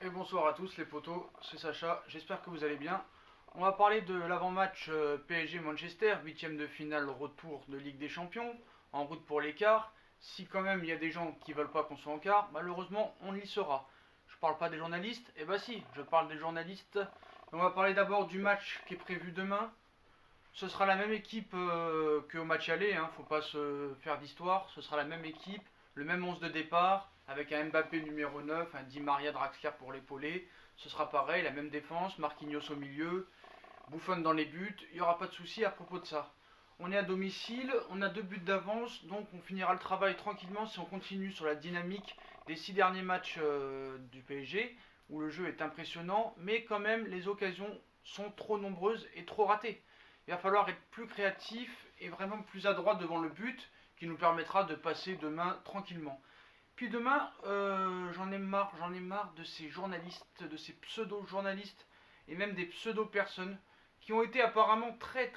Et bonsoir à tous les potos, c'est Sacha, j'espère que vous allez bien. On va parler de l'avant-match PSG-Manchester, 8ème de finale retour de Ligue des Champions, en route pour l'écart. Si quand même il y a des gens qui veulent pas qu'on soit en quart, malheureusement on y sera. Je parle pas des journalistes, et bah si, je parle des journalistes. On va parler d'abord du match qui est prévu demain. Ce sera la même équipe qu'au match aller, hein, faut pas se faire d'histoire. Ce sera la même équipe, le même 11 de départ, avec un Mbappé numéro 9, un Di Maria Draxler pour l'épauler. Ce sera pareil, la même défense, Marquinhos au milieu, Buffon dans les buts, il n'y aura pas de souci à propos de ça. On est à domicile, on a 2 buts d'avance, donc on finira le travail tranquillement si on continue sur la dynamique des 6 derniers matchs du PSG, où le jeu est impressionnant, mais quand même les occasions sont trop nombreuses et trop ratées. Il va falloir être plus créatif et vraiment plus adroit devant le but, qui nous permettra de passer demain tranquillement. Puis demain, j'en ai marre de ces journalistes, de ces pseudo-journalistes, et même des pseudo-personnes, qui ont été apparemment très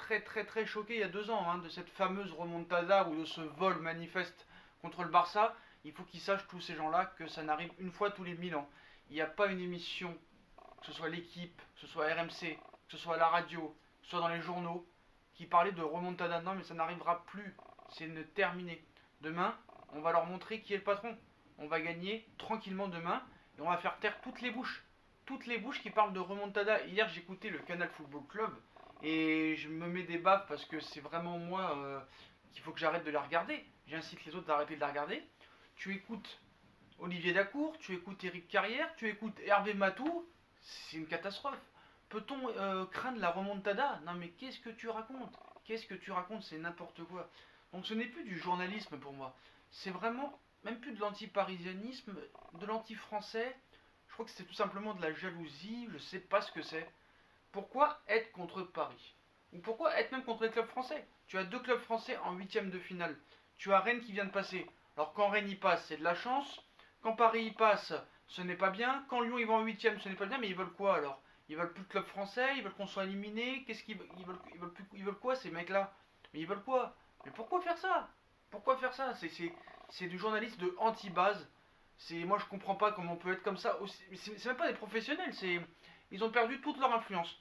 choqués il y a 2 ans, hein, de cette fameuse remontada ou de ce vol manifeste contre le Barça. Il faut qu'ils sachent, tous ces gens-là, que ça n'arrive une fois tous les 1000 ans. Il n'y a pas une émission, que ce soit l'équipe, que ce soit RMC, que ce soit à la radio, que ce soit dans les journaux, qui parlait de remontada. Non, mais ça n'arrivera plus, c'est terminé. Demain, on va leur montrer qui est le patron. On va gagner tranquillement demain et on va faire taire toutes les bouches. Toutes les bouches qui parlent de remontada. Hier, j'écoutais le Canal Football Club et je me mets des baffes parce que c'est vraiment moi qu'il faut que j'arrête de la regarder. J'incite les autres à arrêter de la regarder. Tu écoutes Olivier Dacour, tu écoutes Eric Carrière, tu écoutes Hervé Matou, c'est une catastrophe. Peut-on craindre la remontada? Non mais qu'est-ce que tu racontes? Qu'est-ce que tu racontes? C'est n'importe quoi. Donc ce n'est plus du journalisme pour moi. C'est vraiment même plus de l'anti-parisianisme, de l'anti-français. Je crois que c'est tout simplement de la jalousie, je sais pas ce que c'est. Pourquoi être contre Paris? Ou pourquoi être même contre les clubs français? Tu as 2 clubs français en 8ème de finale. Tu as Rennes qui vient de passer. Alors quand Rennes y passe, c'est de la chance. Quand Paris y passe, ce n'est pas bien. Quand Lyon y va en 8ème, ce n'est pas bien. Mais ils veulent quoi alors? Ils veulent plus de club français, ils veulent qu'on soit éliminé. Qu'est-ce qu'ils veulent, ils veulent quoi ces mecs-là? Mais ils veulent quoi? Mais pourquoi faire ça? Pourquoi faire ça? C'est du journaliste de anti-base. Moi je comprends pas comment on peut être comme ça. C'est même pas des professionnels. Ils ont perdu toute leur influence.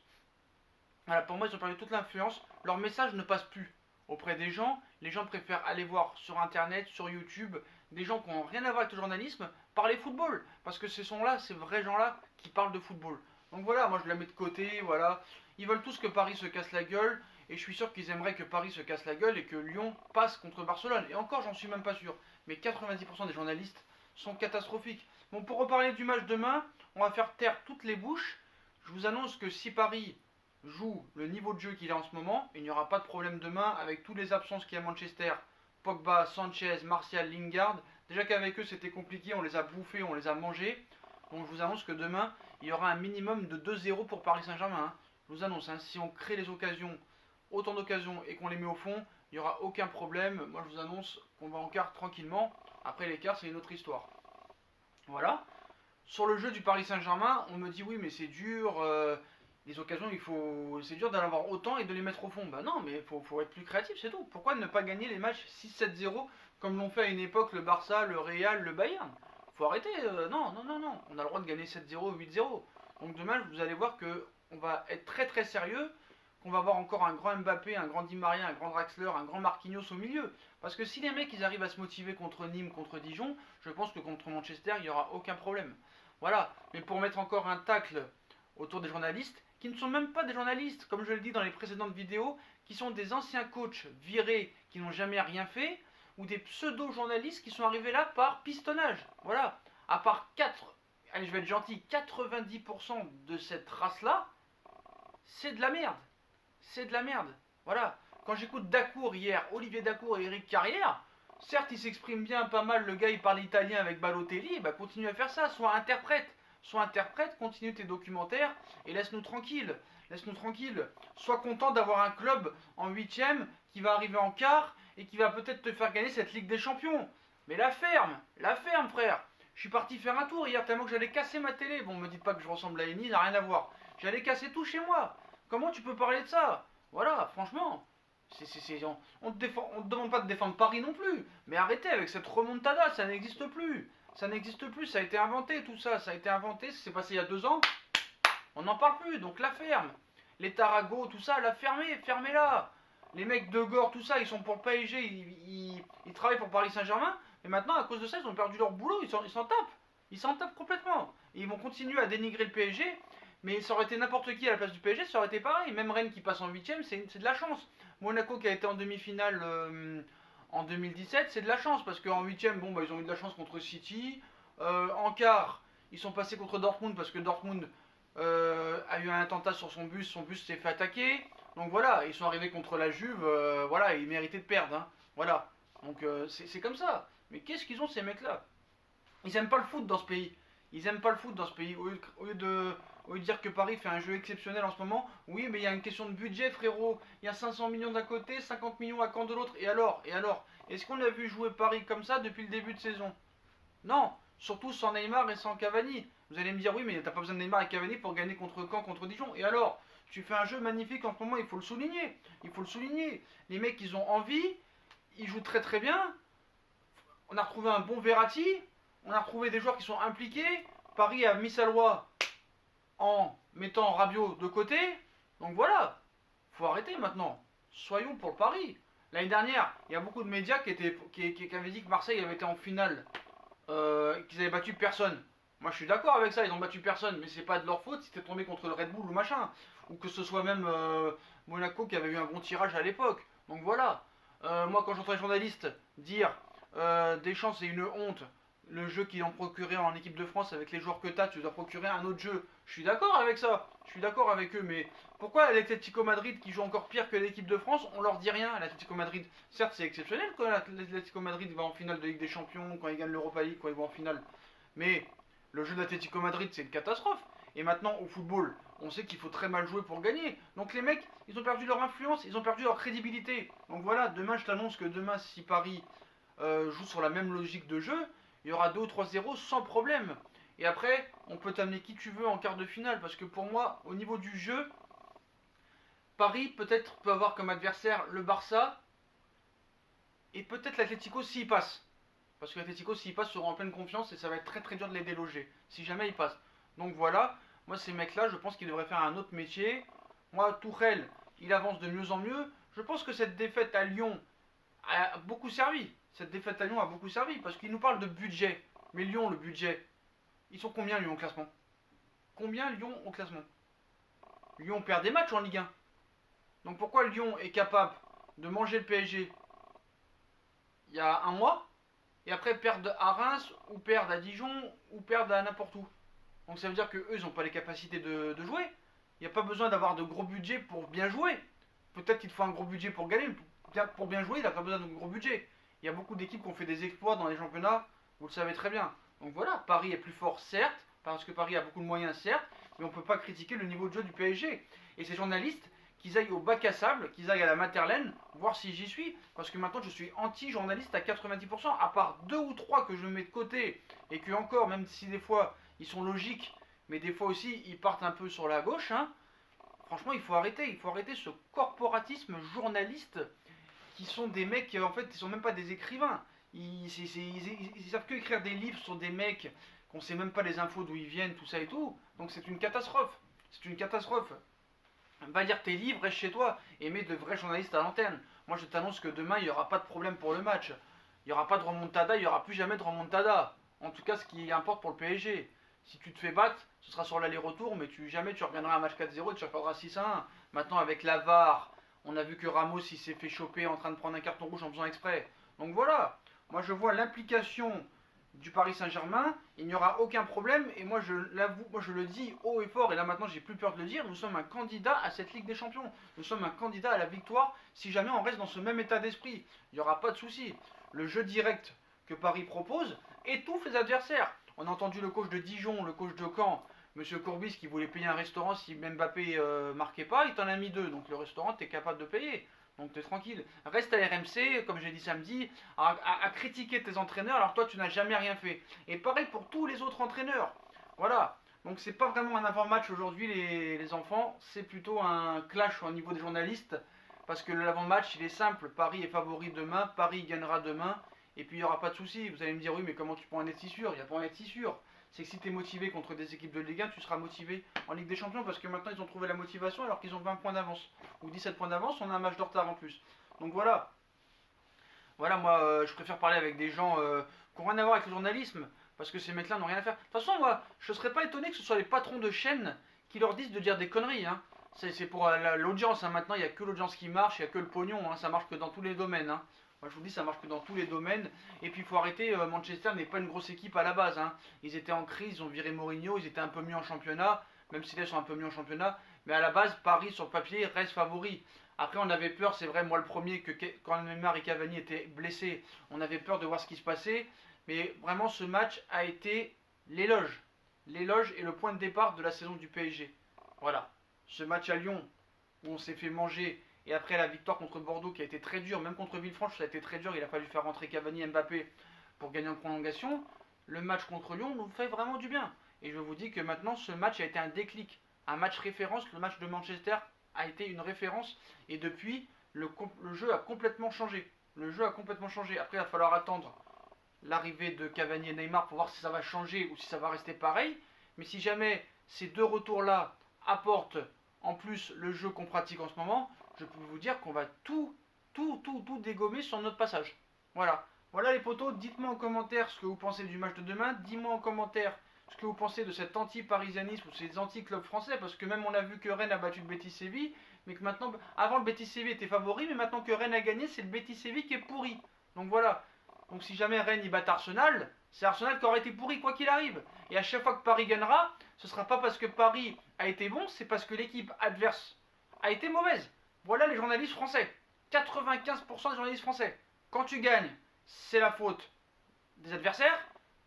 Voilà, pour moi ils ont perdu toute l'influence. Leur message ne passe plus auprès des gens. Les gens préfèrent aller voir sur internet, sur YouTube, des gens qui n'ont rien à voir avec le journalisme, parler football. Parce que ce sont là, ces vrais gens-là, qui parlent de football. Donc voilà, moi je la mets de côté, voilà. Ils veulent tous que Paris se casse la gueule, et je suis sûr qu'ils aimeraient que Paris se casse la gueule et que Lyon passe contre Barcelone. Et encore, j'en suis même pas sûr. Mais 90% des journalistes sont catastrophiques. Bon, pour reparler du match demain, on va faire taire toutes les bouches. Je vous annonce que si Paris joue le niveau de jeu qu'il a en ce moment, il n'y aura pas de problème demain avec toutes les absences qu'il y a à Manchester. Pogba, Sanchez, Martial, Lingard. Déjà qu'avec eux c'était compliqué, on les a bouffés, on les a mangés. Donc je vous annonce que demain, il y aura un minimum de 2-0 pour Paris Saint-Germain. Hein. Je vous annonce, hein, si on crée les occasions, autant d'occasions et qu'on les met au fond, il n'y aura aucun problème. Moi je vous annonce qu'on va en quart tranquillement. Après l'écart, c'est une autre histoire. Voilà. Sur le jeu du Paris Saint-Germain, on me dit oui mais c'est dur, les occasions c'est dur d'en avoir autant et de les mettre au fond. Bah non mais faut être plus créatif, c'est tout. Pourquoi ne pas gagner les matchs 6-7-0 comme l'ont fait à une époque le Barça, le Real, le Bayern? Faut arrêter, non, on a le droit de gagner 7-0, 8-0. Donc demain vous allez voir que on va être très sérieux, qu'on va avoir encore un grand Mbappé, un grand Di Maria, un grand Draxler, un grand Marquinhos au milieu. Parce que si les mecs ils arrivent à se motiver contre Nîmes, contre Dijon, je pense que contre Manchester il n'y aura aucun problème. Voilà, mais pour mettre encore un tacle autour des journalistes, qui ne sont même pas des journalistes, comme je le dis dans les précédentes vidéos, qui sont des anciens coachs virés qui n'ont jamais rien fait, ou des pseudo-journalistes qui sont arrivés là par pistonnage. Voilà, à part 4, allez je vais être gentil, 90% de cette race-là, c'est de la merde. C'est de la merde. Voilà. Quand j'écoute Dacour hier, Olivier Dacour et Eric Carrière, certes il s'exprime bien pas mal, le gars il parle italien avec Balotelli, bah continue à faire ça, sois interprète, continue tes documentaires et laisse-nous tranquille. Laisse-nous tranquille. Sois content d'avoir un club en 8ème qui va arriver en quart et qui va peut-être te faire gagner cette Ligue des Champions. Mais la ferme frère. Je suis parti faire un tour hier tellement que j'allais casser ma télé. Bon, me dites pas que je ressemble à Eni, ça n'a rien à voir. J'allais casser tout chez moi. Comment tu peux parler de ça? Voilà, franchement. On te demande pas de défendre Paris non plus. Mais arrêtez avec cette remontada, ça n'existe plus. Ça n'existe plus, ça a été inventé tout ça. Ça a été inventé, ça s'est passé il y a 2 ans. On n'en parle plus, donc la ferme. Les Tarago, tout ça, la fermez, fermez-la. Les mecs de Gore, tout ça, ils sont pour le PSG, ils travaillent pour Paris Saint-Germain. Mais maintenant, à cause de ça, ils ont perdu leur boulot, ils s'en tapent. Ils s'en tapent complètement. Et ils vont continuer à dénigrer le PSG. Mais ça aurait été n'importe qui à la place du PSG, ça aurait été pareil. Même Rennes qui passe en 8ème, c'est de la chance. Monaco qui a été en demi-finale en 2017, c'est de la chance. Parce qu'en 8ème, bon, bah, ils ont eu de la chance contre City. En quart, ils sont passés contre Dortmund parce que Dortmund a eu un attentat sur son bus s'est fait attaquer. Donc voilà, ils sont arrivés contre la Juve, voilà, ils méritaient de perdre. Hein. Voilà, donc c'est comme ça. Mais qu'est-ce qu'ils ont ces mecs-là? Ils aiment pas le foot dans ce pays. Ils aiment pas le foot dans ce pays. Au lieu de dire que Paris fait un jeu exceptionnel en ce moment, oui, mais il y a une question de budget, frérot. Il y a 500 millions d'un côté, 50 millions à Caen de l'autre. Et alors? Est-ce qu'on a vu jouer Paris comme ça depuis le début de saison? Non, surtout sans Neymar et sans Cavani. Vous allez me dire, oui, mais t'as pas besoin de Neymar et Cavani pour gagner contre Caen, contre Dijon. Et alors? Tu fais un jeu magnifique en ce moment, il faut le souligner. Il faut le souligner. Les mecs, ils ont envie, ils jouent très très bien. On a retrouvé un bon Verratti, on a retrouvé des joueurs qui sont impliqués. Paris a mis sa loi en mettant Rabiot de côté. Donc voilà, faut arrêter maintenant. Soyons pour le Paris. L'année dernière, il y a beaucoup de médias qui avaient dit que Marseille avait été en finale, qu'ils avaient battu personne. Moi je suis d'accord avec ça, ils ont battu personne, mais c'est pas de leur faute si t'es tombé contre le Red Bull ou machin. Ou que ce soit même Monaco qui avait eu un bon tirage à l'époque. Donc voilà. Moi quand j'entends les journalistes dire Deschamps c'est une honte, le jeu qu'il en procurait en équipe de France avec les joueurs que t'as, tu dois procurer un autre jeu. Je suis d'accord avec ça, je suis d'accord avec eux, mais pourquoi l'Atlético Madrid qui joue encore pire que l'équipe de France, on leur dit rien à l'Atlético Madrid? Certes c'est exceptionnel quand l'Atlético Madrid va en finale de Ligue des Champions, quand il gagne l'Europa League, quand il va en finale. Mais le jeu de l'Atlético Madrid c'est une catastrophe. Et maintenant au football, on sait qu'il faut très mal jouer pour gagner. Donc les mecs, ils ont perdu leur influence, ils ont perdu leur crédibilité. Donc voilà, demain je t'annonce que demain si Paris joue sur la même logique de jeu, il y aura 2 ou 3-0 sans problème. Et après, on peut t'amener qui tu veux en quart de finale. Parce que pour moi, au niveau du jeu, Paris peut-être peut avoir comme adversaire le Barça et peut-être l'Atlético s'il passe. Parce que l'Atlético s'il passe sera en pleine confiance et ça va être très très dur de les déloger. Si jamais il passe. Donc voilà, moi ces mecs-là, je pense qu'ils devraient faire un autre métier. Moi, Tourelle, il avance de mieux en mieux. Je pense que cette défaite à Lyon a beaucoup servi. Cette défaite à Lyon a beaucoup servi parce qu'il nous parle de budget. Mais Lyon, le budget, ils sont combien Lyon au classement? Combien Lyon au classement? Lyon perd des matchs en Ligue 1. Donc pourquoi Lyon est capable de manger le PSG il y a un mois et après perdre à Reims ou perdre à Dijon ou perdre à n'importe où? Donc ça veut dire qu'eux, ils n'ont pas les capacités de jouer. Il n'y a pas besoin d'avoir de gros budget pour bien jouer. Peut-être qu'il faut un gros budget pour gagner, mais pour bien jouer, il n'a pas besoin de gros budget. Il y a beaucoup d'équipes qui ont fait des exploits dans les championnats, vous le savez très bien. Donc voilà, Paris est plus fort, certes, parce que Paris a beaucoup de moyens, certes, mais on ne peut pas critiquer le niveau de jeu du PSG. Et ces journalistes, qu'ils aillent au bac à sable, qu'ils aillent à la Materlaine, voir si j'y suis, parce que maintenant je suis anti-journaliste à 90%, à part 2 ou 3 que je mets de côté, et que encore, même si des fois ils sont logiques, mais des fois aussi ils partent un peu sur la gauche, hein, franchement il faut arrêter ce corporatisme journaliste qui sont des mecs qui en fait ils sont même pas des écrivains. Ils savent que écrire des livres sur des mecs qu'on sait même pas les infos d'où ils viennent, tout ça et tout. Donc c'est une catastrophe. C'est une catastrophe. Va lire tes livres, reste chez toi et mets de vrais journalistes à l'antenne. Moi je t'annonce que demain il n'y aura pas de problème pour le match. Il n'y aura pas de remontada, il n'y aura plus jamais de remontada. En tout cas ce qui importe pour le PSG. Si tu te fais battre, ce sera sur l'aller-retour, mais jamais tu reviendras à un match 4-0 et tu reperdras 6-1. Maintenant avec la VAR, on a vu que Ramos il s'est fait choper en train de prendre un carton rouge en faisant exprès. Donc voilà, moi je vois l'implication du Paris Saint-Germain, il n'y aura aucun problème et moi je l'avoue, moi je le dis haut et fort et là maintenant j'ai plus peur de le dire, nous sommes un candidat à cette Ligue des Champions. Nous sommes un candidat à la victoire si jamais on reste dans ce même état d'esprit. Il n'y aura pas de souci. Le jeu direct que Paris propose étouffe les adversaires. On a entendu le coach de Dijon, le coach de Caen, Monsieur Courbis qui voulait payer un restaurant si Mbappé marquait pas, il t'en a mis 2. Donc le restaurant, t'es capable de payer. Donc t'es tranquille. Reste à RMC, comme j'ai dit samedi, à critiquer tes entraîneurs alors toi tu n'as jamais rien fait. Et pareil pour tous les autres entraîneurs. Voilà. Donc c'est pas vraiment un avant-match aujourd'hui les enfants, c'est plutôt un clash au niveau des journalistes. Parce que l'avant-match il est simple, Paris est favori demain, Paris gagnera demain. Et puis il n'y aura pas de souci. Vous allez me dire, oui, mais comment tu peux en être si sûr? Il n'y a pas en être si sûr. C'est que si tu es motivé contre des équipes de Ligue 1, tu seras motivé en Ligue des Champions parce que maintenant ils ont trouvé la motivation alors qu'ils ont 20 points d'avance. Ou 17 points d'avance, on a un match de retard en plus. Donc voilà. Voilà, moi je préfère parler avec des gens qui n'ont rien à voir avec le journalisme parce que ces mecs-là n'ont rien à faire. De toute façon, moi je ne serais pas étonné que ce soit les patrons de chaînes qui leur disent de dire des conneries. Hein. C'est pour l'audience. Hein. Maintenant, il n'y a que l'audience qui marche, il n'y a que le pognon. Hein. Ça marche que dans tous les domaines. Hein. Moi, je vous dis, ça marche que dans tous les domaines. Et puis, il faut arrêter. Manchester n'est pas une grosse équipe à la base. Hein. Ils étaient en crise, ils ont viré Mourinho, ils étaient un peu mieux en championnat. Même si là, ils sont un peu mieux en championnat. Mais à la base, Paris, sur le papier, reste favori. Après, on avait peur, c'est vrai, moi le premier, que quand Neymar et Cavani étaient blessés, on avait peur de voir ce qui se passait. Mais vraiment, ce match a été l'éloge. L'éloge et le point de départ de la saison du PSG. Voilà. Ce match à Lyon, où on s'est fait manger, et après la victoire contre Bordeaux, qui a été très dure, même contre Villefranche, ça a été très dur, il a fallu faire rentrer Cavani et Mbappé pour gagner en prolongation. Le match contre Lyon nous fait vraiment du bien. Et je vous dis que maintenant, ce match a été un déclic, un match référence. Le match de Manchester a été une référence, et depuis, le jeu a complètement changé. Le jeu a complètement changé. Après, il va falloir attendre l'arrivée de Cavani et Neymar pour voir si ça va changer ou si ça va rester pareil. Mais si jamais ces deux retours-là apportent en plus le jeu qu'on pratique en ce moment, je peux vous dire qu'on va tout dégommer sur notre passage. Voilà. Voilà les potos, dites-moi en commentaire ce que vous pensez du match de demain. Dites-moi en commentaire ce que vous pensez de cet anti-parisianisme ou ces anti-clubs français. Parce que même on a vu que Rennes a battu le Betis Séville. Mais que maintenant, avant le Betis Séville était favori. Mais maintenant que Rennes a gagné, c'est le Betis Séville qui est pourri. Donc voilà. Donc si jamais Rennes y bat Arsenal, c'est Arsenal qui aurait été pourri quoi qu'il arrive. Et à chaque fois que Paris gagnera, ce ne sera pas parce que Paris a été bon, c'est parce que l'équipe adverse a été mauvaise. Voilà les journalistes français. 95% des journalistes français. Quand tu gagnes, c'est la faute des adversaires.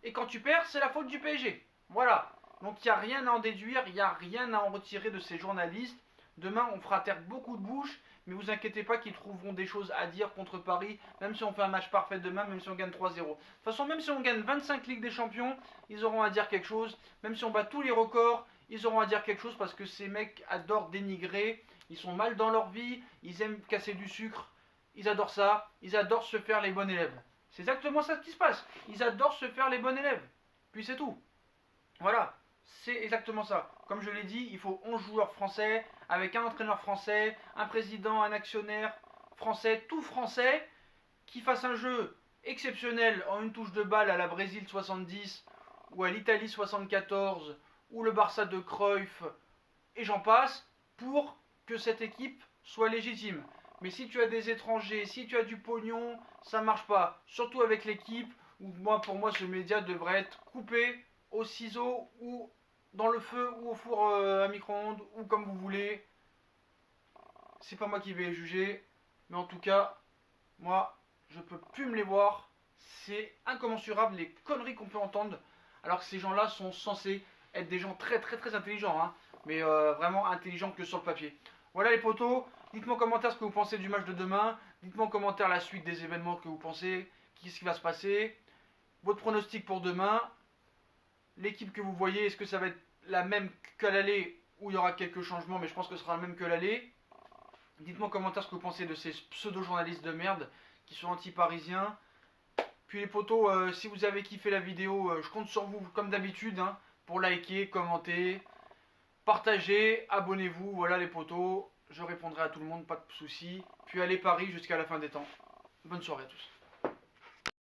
Et quand tu perds, c'est la faute du PSG. Voilà. Donc il n'y a rien à en déduire, il n'y a rien à en retirer de ces journalistes. Demain, on fera taire beaucoup de bouches. Mais vous inquiétez pas qu'ils trouveront des choses à dire contre Paris, même si on fait un match parfait demain, même si on gagne 3-0. De toute façon, même si on gagne 25 Ligues des Champions, ils auront à dire quelque chose. Même si on bat tous les records, ils auront à dire quelque chose parce que ces mecs adorent dénigrer. Ils sont mal dans leur vie, ils aiment casser du sucre. Ils adorent ça, ils adorent se faire les bons élèves. C'est exactement ça qui se passe. Ils adorent se faire les bons élèves. Puis c'est tout. Voilà. C'est exactement ça. Comme je l'ai dit, il faut 11 joueurs français, avec un entraîneur français, un président, un actionnaire français, tout français, qui fasse un jeu exceptionnel en une touche de balle à la Brésil 70, ou à l'Italie 74, ou le Barça de Cruyff, et j'en passe, pour que cette équipe soit légitime. Mais si tu as des étrangers, si tu as du pognon, ça marche pas. Surtout avec l'équipe, où pour moi ce média devrait être coupé au ciseau ou dans le feu ou au four à micro-ondes ou comme vous voulez. C'est pas moi qui vais juger, mais en tout cas, moi, je peux plus me les voir. C'est incommensurable les conneries qu'on peut entendre, alors que ces gens-là sont censés être des gens très intelligents, hein, mais vraiment intelligents que sur le papier. Voilà les potos, dites-moi en commentaire ce que vous pensez du match de demain, dites-moi en commentaire la suite des événements que vous pensez, qu'est-ce qui va se passer, votre pronostic pour demain, l'équipe que vous voyez, est-ce que ça va être la même qu'à l'aller ou il y aura quelques changements, mais je pense que ce sera la même que l'aller. Dites-moi en commentaire ce que vous pensez de ces pseudo-journalistes de merde qui sont anti-parisiens. Puis les potos, si vous avez kiffé la vidéo, je compte sur vous comme d'habitude hein, pour liker, commenter, partager, abonnez-vous. Voilà les potos, je répondrai à tout le monde, pas de soucis. Puis allez Paris jusqu'à la fin des temps. Bonne soirée à tous.